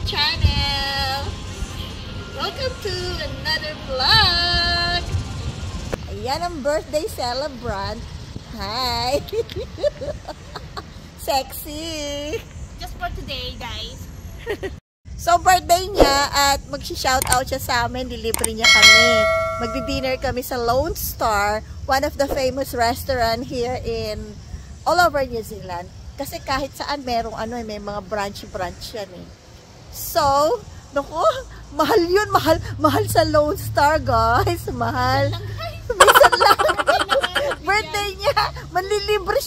channel! Welcome to another vlog! Ayan ang birthday celebrant. Hi! Sexy! Just for today, guys. So, birthday niya at mag-shoutout siya sa amin. Delivery niya kami. Magdi-dinner kami sa Lone Star, one of the famous restaurant here in all over New Zealand. Kasi kahit saan merong may mga branch yan eh. So, naku, mahal yun, mahal sa Lone Star, guys. Mahal. Minsan lang. Birthday niya. Manlilibre.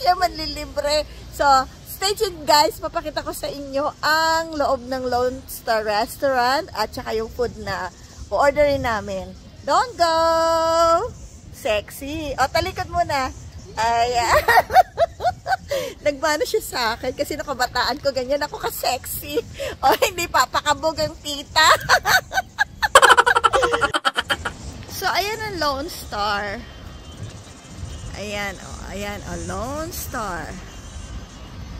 So, stay tuned, guys. Papakita ko sa inyo ang loob ng Lone Star Restaurant at saka yung food na o-orderin namin. Don't go! Sexy. O, talikod muna. Ayan. Nagmano siya sa akin kasi nakabataan ko ganyan ako ka-sexy. O, hindi papakabog ang tita. So, ayan ang Lone Star. Ayan, Lone Star.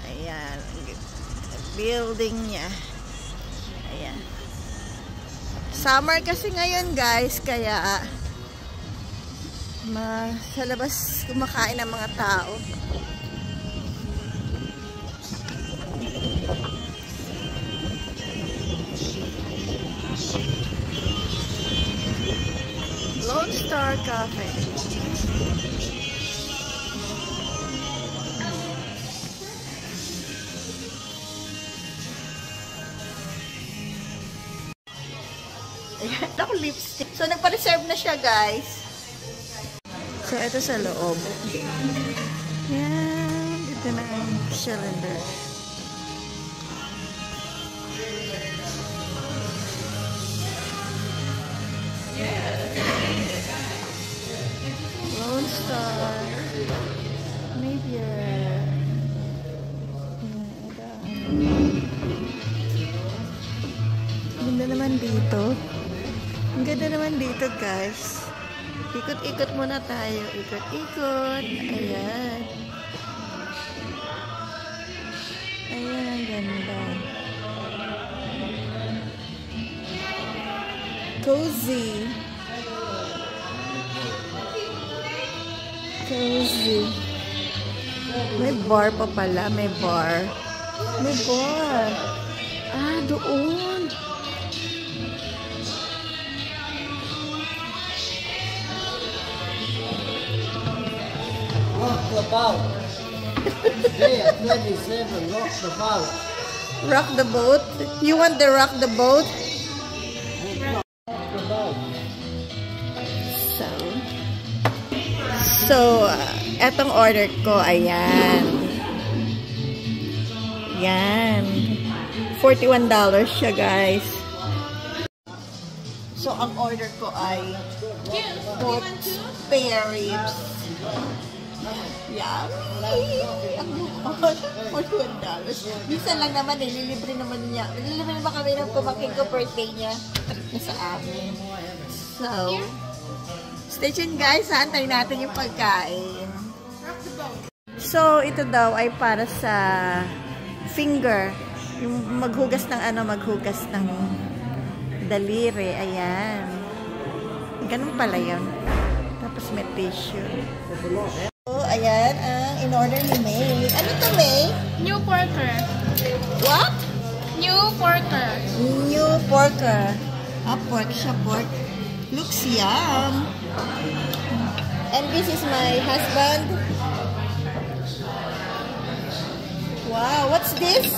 Ayan, building niya. Ayan. Summer kasi ngayon, guys, kaya sa labas kumakain ang mga tao. Lone Star Cafe. Ayan, ako lipstick. So, nagpa-reserve na siya, guys. So, ito sa loob. Ayan, ito na ang cylinder. Lone Star. Maybe ganda naman dito. Ang ganda naman dito, guys. Ikot-ikot muna tayo. Ikot-ikot. Ayan. Ayan, ang ganda. Cozy. Cozy. May bar pa pala. May bar. May bar. Ah, doon. Rock the boat. There, 27, rock the boat. Rock the boat? You want the rock the boat? Rock the boat. So, etong order ko, ayan. Yan. $41 siya, guys. So, ang order ko ay pork spare ribs. Yummy! Ang lukon. $41. Minsan lang naman lilibre naman niya. Lilibre naman kami ng pumangkin ko birthday niya. Trip na sa amin. So, stay tuned, guys. Antayin natin yung pagkain. So, ito daw ay para sa finger. Yung maghugas ng daliri. Ayan. Ganun pala yun. Tapos may tissue. So, ayan ang in-order ni May. Ano to, May? New porker. What? New porker. New porker. Ah, pork siya, pork. Looks yum. And this is my husband. Wow, what's this?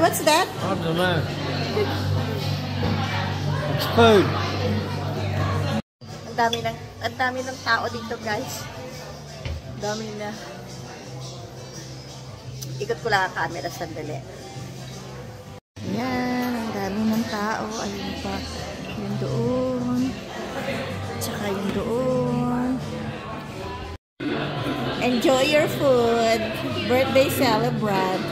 What's that? I don't know. It's food. Ang dami ng tao dito, guys. Dami na. Ikot ko lang ang camera sandali. Ayan, ang dami ng tao. Ayun pa. Yung doon. Tsaka yung doon. Enjoy your food. Birthday celebrant.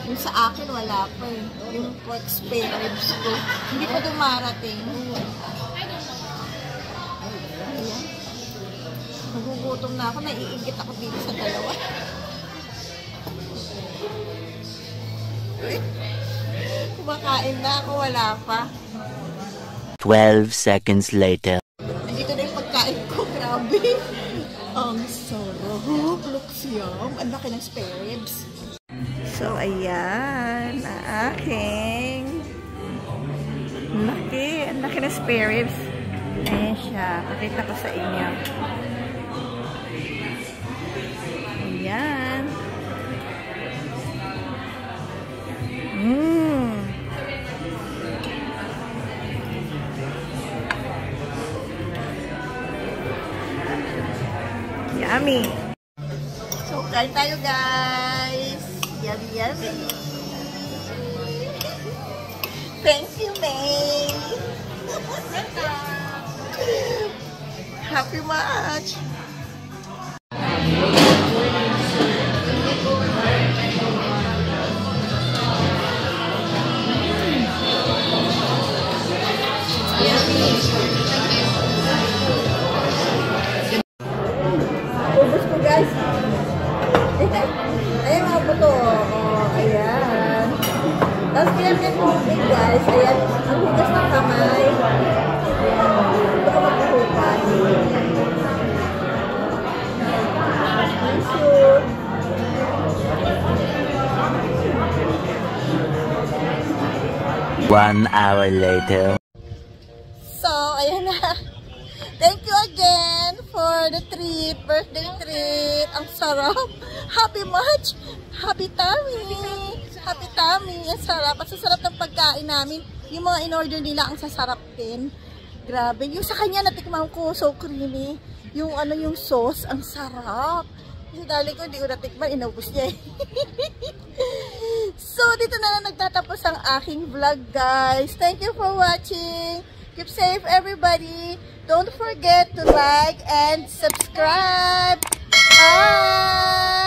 Yung sa akin, wala pa eh. Yung pork spare ribs ko. Hindi pa dumarating. Nagugutom na ako, naiingit ako dito sa dalawa. Kumakain na ako, wala pa. 12 seconds later. Nandito na yung pagkain ko, grabe. Ang sarap. Looks yum. Ang laki ng spare ribs. So, ayan. Ang aking laki. Ang laki ng spare ribs. Ayan siya. Pakita ko sa inyo. Ayan. Yummy! So, kain tayo guys! Yummy, yummy! Thank you, May! Happy much! Ubus ko guys. Ayan mga buto. Oh, ayan. Tapos pinagyan ko big guys. Ayan. Ang hugas ng kamay. Ito ko magkahupan. Thank you. 1 hour later. So, ayan na. Thank you again for the treat, birthday treat. Ang sarap. Happy much. Happy tummy. Happy tummy. Ang sarap. Ang sarap ng pagkain namin. Yung mga in-order nila, ang sasarap din. Grabe. Yung sa kanya, natikman ko, so creamy. Yung ano, yung sauce, ang sarap. Yung dali ko, hindi ko natikman, inaubos niya eh. So, dito na lang nagtatapos ang aking vlog, guys. Thank you for watching. Keep safe, everybody. Don't forget to like and subscribe. Bye!